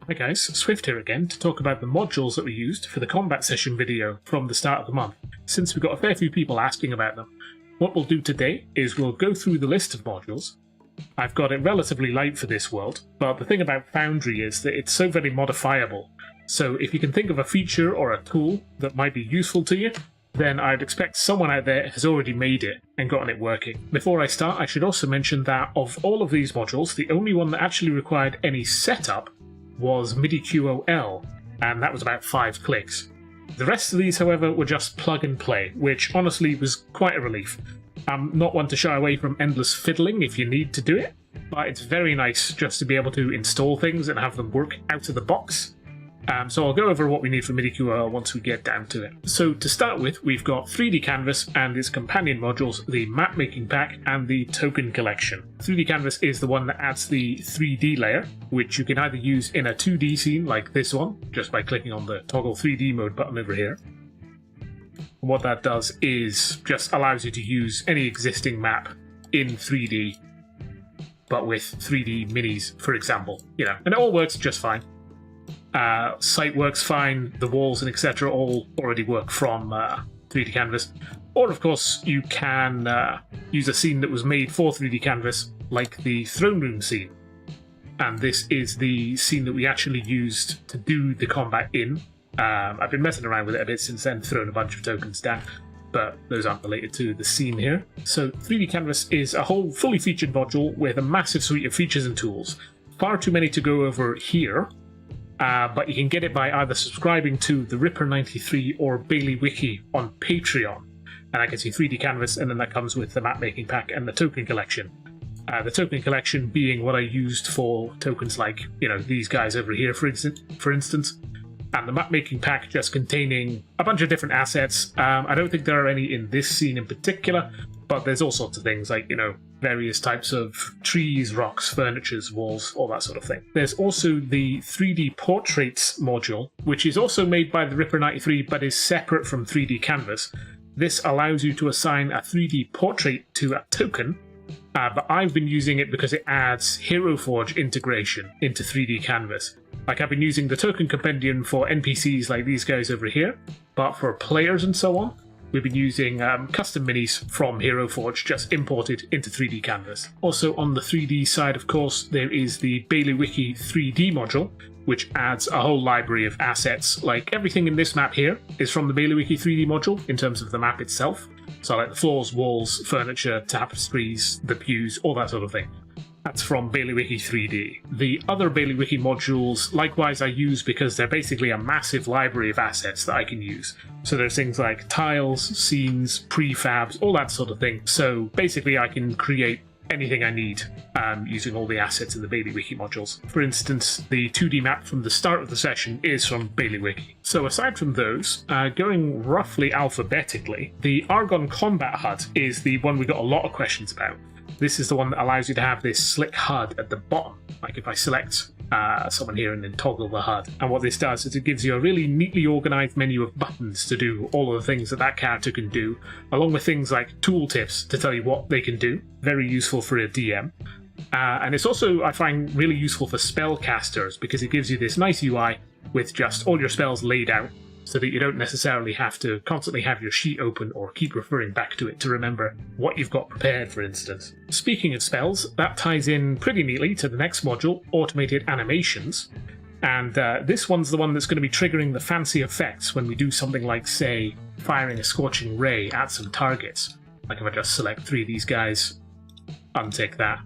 Hi guys, Swift here again to talk about the modules that we used for the combat session video from the start of the month, since we've got a fair few people asking about them. What we'll do today is we'll go through the list of modules. I've got it relatively light for this world, but the thing about Foundry is that it's so very modifiable. So if you can think of a feature or a tool that might be useful to you, then I'd expect someone out there has already made it and gotten it working. Before I start, I should also mention that of all of these modules, the only one that actually required any setup was MIDI QOL, and that was about 5 clicks. The rest of these, however, were just plug and play, which honestly was quite a relief. I'm not one to shy away from endless fiddling if you need to do it, but it's very nice just to be able to install things and have them work out of the box. So I'll go over what we need for MIDI QOL once we get down to it. So to start with, we've got 3D Canvas and its companion modules, the Map Making Pack and the Token Collection. 3D Canvas is the one that adds the 3D layer, which you can either use in a 2D scene like this one, just by clicking on the Toggle 3D Mode button over here. And what that does is just allows you to use any existing map in 3D, but with 3D minis, for example. And it all works just fine. Site works fine, the walls and etc. all already work from 3D Canvas. Or of course you can use a scene that was made for 3D Canvas, like the Throneroom scene. And this is the scene that we actually used to do the combat in. I've been messing around with it a bit since then, thrown a bunch of tokens down, but those aren't related to the scene here. So 3D Canvas is a whole fully featured module with a massive suite of features and tools. Far too many to go over here. But you can get it by either subscribing to the Ripper93 or Baileywiki on Patreon. And I can see 3D Canvas, and then that comes with the Map Making Pack and the Token Collection. The Token Collection being what I used for tokens like, these guys over here, for instance. And the Map Making Pack just containing a bunch of different assets. I don't think there are any in this scene in particular, but there's all sorts of things like, various types of trees, rocks, furnitures, walls, all that sort of thing. There's also the 3D Portraits module, which is also made by the Ripper93 but is separate from 3D Canvas. This allows you to assign a 3D portrait to a token, but I've been using it because it adds Hero Forge integration into 3D Canvas. Like, I've been using the token compendium for NPCs like these guys over here, but for players and so on, we've been using custom minis from Hero Forge, just imported into 3D Canvas. Also on the 3D side, of course, there is the Baileywiki 3D module, which adds a whole library of assets. Like, everything in this map here is from the Baileywiki 3D module in terms of the map itself. So like the floors, walls, furniture, tapestries, the pews, all that sort of thing. That's from Baileywiki 3D. The other Baileywiki modules, likewise, I use because they're basically a massive library of assets that I can use. So there's things like tiles, scenes, prefabs, all that sort of thing. So basically I can create anything I need using all the assets in the Baileywiki modules. For instance, the 2D map from the start of the session is from Baileywiki. So aside from those, going roughly alphabetically, the Argon Combat HUD is the one we got a lot of questions about. This is the one that allows you to have this slick HUD at the bottom. Like if I select someone here and then toggle the HUD. And what this does is it gives you a really neatly organized menu of buttons to do all of the things that that character can do, along with things like tooltips to tell you what they can do. Very useful for a DM. And it's also, I find, really useful for spellcasters because it gives you this nice UI with just all your spells laid out, so that you don't necessarily have to constantly have your sheet open or keep referring back to it to remember what you've got prepared, for instance. Speaking of spells, that ties in pretty neatly to the next module, Automated Animations. And this one's the one that's going to be triggering the fancy effects when we do something like, say, firing a scorching ray at some targets. Like if I just select 3 of these guys, untick that.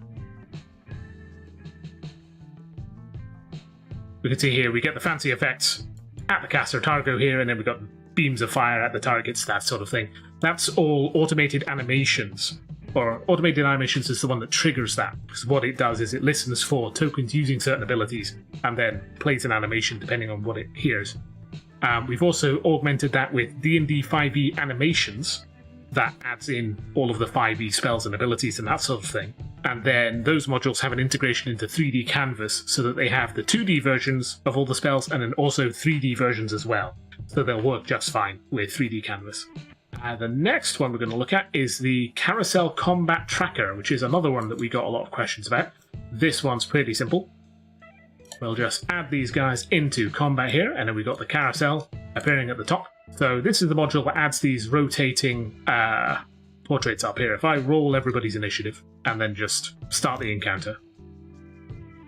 We can see here we get the fancy effects at the caster target here, and then we've got beams of fire at the targets, that sort of thing. That's all automated animations. Or automated animations is the one that triggers that, because what it does is it listens for tokens using certain abilities and then plays an animation depending on what it hears. We've also augmented that with D&D 5e animations. That adds in all of the 5e spells and abilities and that sort of thing. And then those modules have an integration into 3D Canvas so that they have the 2D versions of all the spells and then also 3D versions as well. So they'll work just fine with 3D Canvas. The next one we're going to look at is the Carousel Combat Tracker, which is another one that we got a lot of questions about. This one's pretty simple. we'll just add these guys into combat here, and then we've got the carousel appearing at the top. So this is the module that adds these rotating portraits up here. If I roll everybody's initiative and then just start the encounter,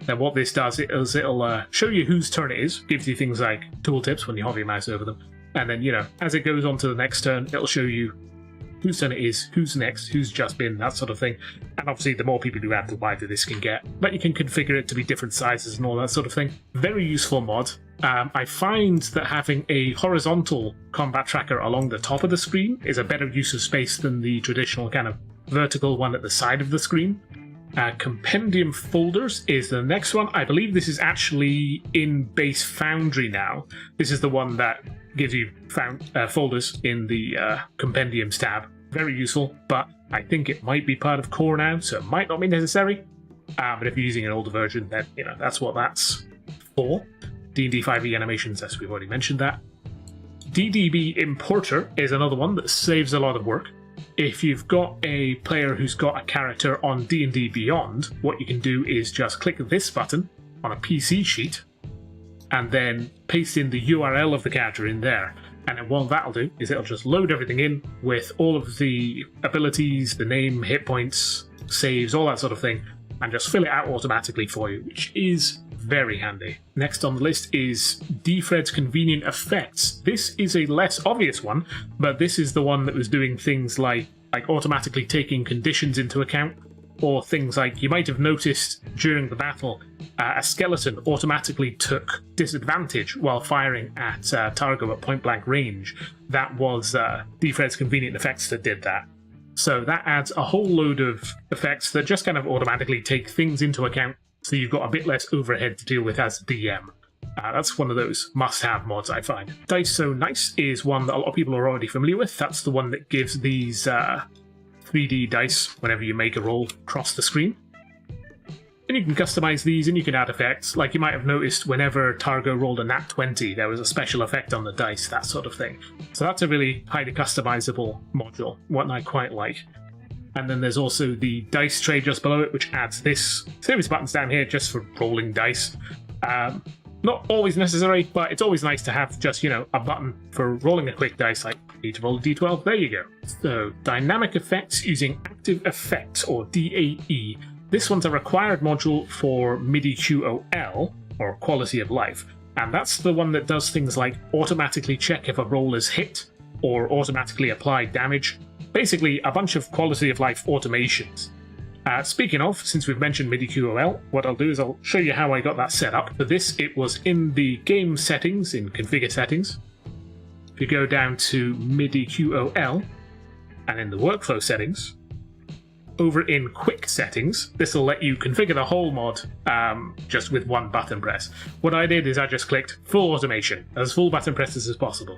then what this does is it'll show you whose turn it is, gives you things like tooltips when you hover your mouse over them, and then, you know, as it goes on to the next turn, it'll show you whose turn it is, who's next, who's just been, that sort of thing. And obviously the more people you add, the wider this can get. But you can configure it to be different sizes and all that sort of thing. Very useful mod. I find that having a horizontal combat tracker along the top of the screen is a better use of space than the traditional kind of vertical one at the side of the screen. Compendium Folders is the next one. I believe this is actually in base Foundry now. This is the one that gives you folders in the Compendiums tab. Very useful, but I think it might be part of core now, so it might not be necessary. But if you're using an older version, then, you know, that's what that's for. D&D 5e animations, as we've already mentioned that. DDB Importer is another one that saves a lot of work. If you've got a player who's got a character on D&D Beyond, what you can do is just click this button on a PC sheet and then paste in the URL of the character in there. And then what that'll do is it'll just load everything in with all of the abilities, the name, hit points, saves, all that sort of thing, and just fill it out automatically for you, which is very handy. Next on the list is DFreds Convenient Effects. This is a less obvious one, but this is the one that was doing things like automatically taking conditions into account, or things like, you might have noticed during the battle, a skeleton automatically took disadvantage while firing at Targo at point blank range. That was DFreds Convenient Effects that did that. So that adds a whole load of effects that just kind of automatically take things into account, so you've got a bit less overhead to deal with as DM. That's one of those must-have mods, I find. Dice So Nice is one that a lot of people are already familiar with. That's the one that gives these 3D dice whenever you make a roll across the screen. And you can customize these and you can add effects. Like you might have noticed whenever Targo rolled a nat 20, there was a special effect on the dice, that sort of thing. So that's a really highly customizable module, one I quite like. And then there's also the dice tray just below it, which adds this series of buttons down here just for rolling dice. Not always necessary, but it's always nice to have just, you know, a button for rolling a quick dice, like need to roll a d12, there you go. So, dynamic effects using active effects, or DAE. This one's a required module for MIDI QOL, or quality of life, and that's the one that does things like automatically check if a roll is hit, or automatically apply damage. Basically, a bunch of quality of life automations. Speaking of, since we've mentioned MIDI QOL, what I'll do is I'll show you how I got that set up. For this, it was in the game settings, in configure settings. If you go down to MIDI QOL, and in the workflow settings, over in quick settings, this will let you configure the whole mod just with one button press. What I did is I just clicked full automation, as full button presses as possible.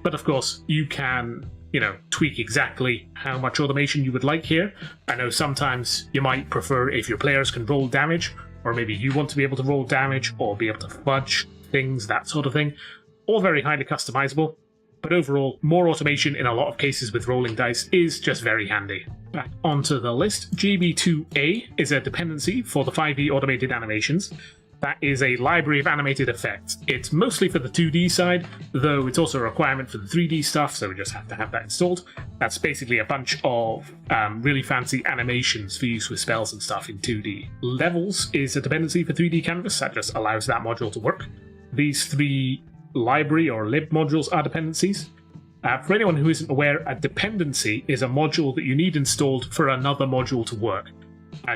But of course, you can, you know, tweak exactly how much automation you would like here. I know sometimes you might prefer if your players can roll damage, or maybe you want to be able to roll damage, or be able to fudge things, that sort of thing. All very highly customizable, but overall, more automation in a lot of cases with rolling dice is just very handy. Back onto the list, GB2A is a dependency for the 5e automated animations. That is a library of animated effects. It's mostly for the 2D side, though it's also a requirement for the 3D stuff, so we just have to have that installed. That's basically a bunch of really fancy animations for use with spells and stuff in 2D. Levels is a dependency for 3D Canvas, that just allows that module to work. These three library or lib modules are dependencies. For anyone who isn't aware, a dependency is a module that you need installed for another module to work.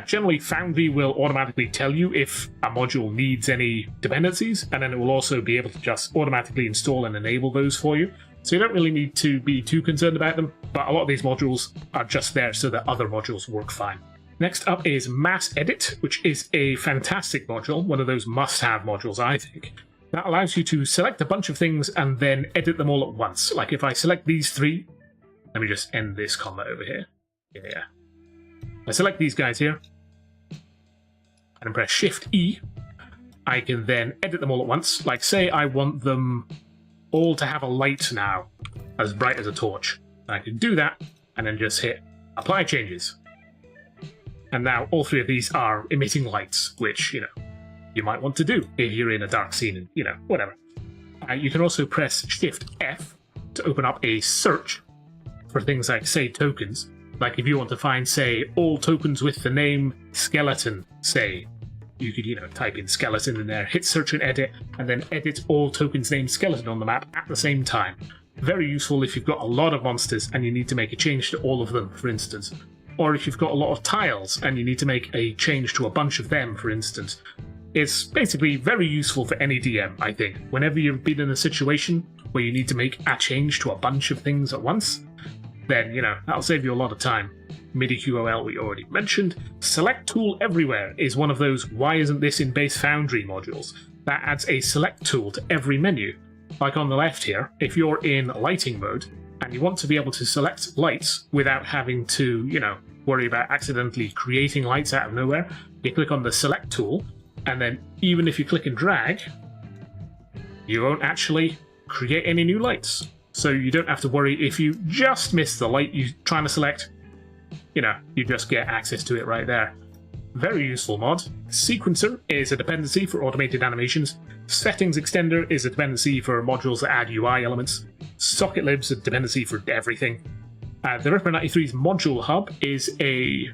Generally, Foundry will automatically tell you if a module needs any dependencies, and then it will also be able to just automatically install and enable those for you. So you don't really need to be too concerned about them, but a lot of these modules are just there so that other modules work fine. Next up is Mass Edit, which is a fantastic module, one of those must-have modules, I think. That allows you to select a bunch of things and then edit them all at once. Like if I select these three, let me just end this combat over here. Yeah. I select these guys here, and then press Shift-E. I can then edit them all at once. Like say I want them all to have a light now, as bright as a torch. I can do that, and then just hit Apply Changes. And now all three of these are emitting lights, which, you know, you might want to do if you're in a dark scene and, whatever. You can also press Shift F to open up a search for things like, say, tokens. Like if you want to find, say, all tokens with the name skeleton, say, you could, type in skeleton in there, hit search and then edit all tokens named skeleton on the map at the same time. Very useful if you've got a lot of monsters and you need to make a change to all of them, for instance. Or if you've got a lot of tiles and you need to make a change to a bunch of them, for instance. It's basically very useful for any DM, I think. Whenever you've been in a situation where you need to make a change to a bunch of things at once, then, that'll save you a lot of time. MIDI QOL we already mentioned. Select tool everywhere is one of those why isn't this in base Foundry modules. That adds a select tool to every menu. Like on the left here, if you're in lighting mode and you want to be able to select lights without having to, worry about accidentally creating lights out of nowhere, you click on the select tool, and then even if you click and drag, you won't actually create any new lights. So you don't have to worry if you just miss the light you're trying to select. You just get access to it right there. Very useful mod. Sequencer is a dependency for automated animations. Settings Extender is a dependency for modules that add UI elements. Socket lib's a dependency for everything. The Ripper 93's module hub is a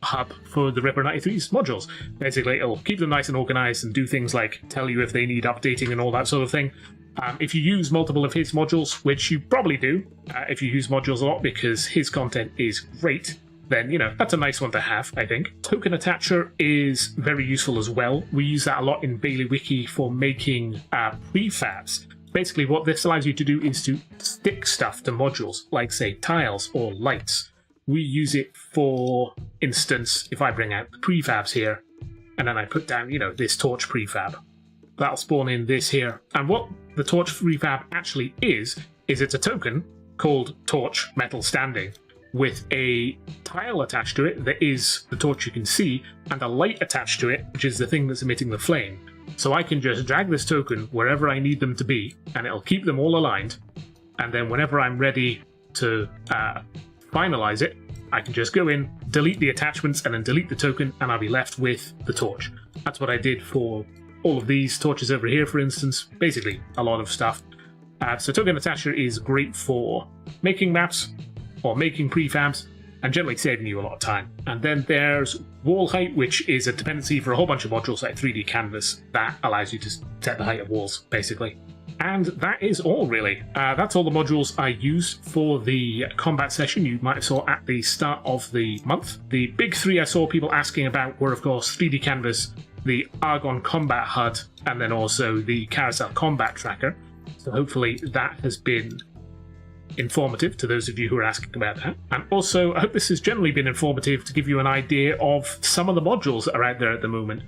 hub for the Ripper 93's modules. Basically, it'll keep them nice and organized and do things like tell you if they need updating and all that sort of thing. If you use multiple of his modules, which you probably do, if you use modules a lot because his content is great, then, that's a nice one to have, I think. Token Attacher is very useful as well. We use that a lot in Baileywiki for making prefabs. Basically, what this allows you to do is to stick stuff to modules, like, say, tiles or lights. We use it for instance, if I bring out the prefabs here, and then I put down, this torch prefab. That'll spawn in this here. And what the torch prefab actually is it's a token called torch metal standing with a tile attached to it that is the torch you can see, and a light attached to it, which is the thing that's emitting the flame. So I can just drag this token wherever I need them to be, and it'll keep them all aligned, and then whenever I'm ready to finalize it, I can just go in, delete the attachments, and then delete the token, and I'll be left with the torch. That's what I did for all of these torches over here, for instance. Basically, a lot of stuff. So Token Attacher is great for making maps, or making prefabs, and generally saving you a lot of time. And then there's Wall Height, which is a dependency for a whole bunch of modules like 3D Canvas that allows you to set the height of walls, basically. And that is all, really. That's all the modules I used for the combat session you might have saw at the start of the month. The big three I saw people asking about were, of course, 3D Canvas, the Argon Combat HUD, and then also the Carousel Combat Tracker. So hopefully that has been informative to those of you who are asking about that. And also, I hope this has generally been informative to give you an idea of some of the modules that are out there at the moment.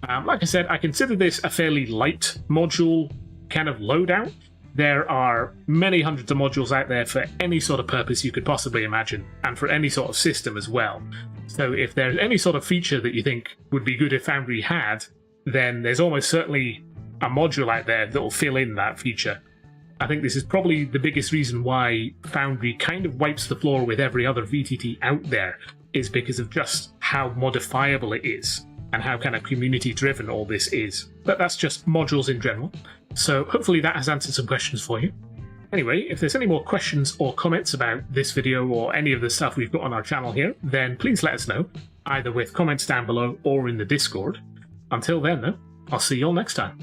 Like I said, I consider this a fairly light module kind of loadout. There are many hundreds of modules out there for any sort of purpose you could possibly imagine, and for any sort of system as well. So if there's any sort of feature that you think would be good if Foundry had, then there's almost certainly a module out there that will fill in that feature. I think this is probably the biggest reason why Foundry kind of wipes the floor with every other VTT out there, is because of just how modifiable it is and how kind of community driven all this is. But that's just modules in general. So hopefully that has answered some questions for you. Anyway, if there's any more questions or comments about this video or any of the stuff we've got on our channel here, then please let us know, either with comments down below or in the Discord. Until then though, I'll see you all next time.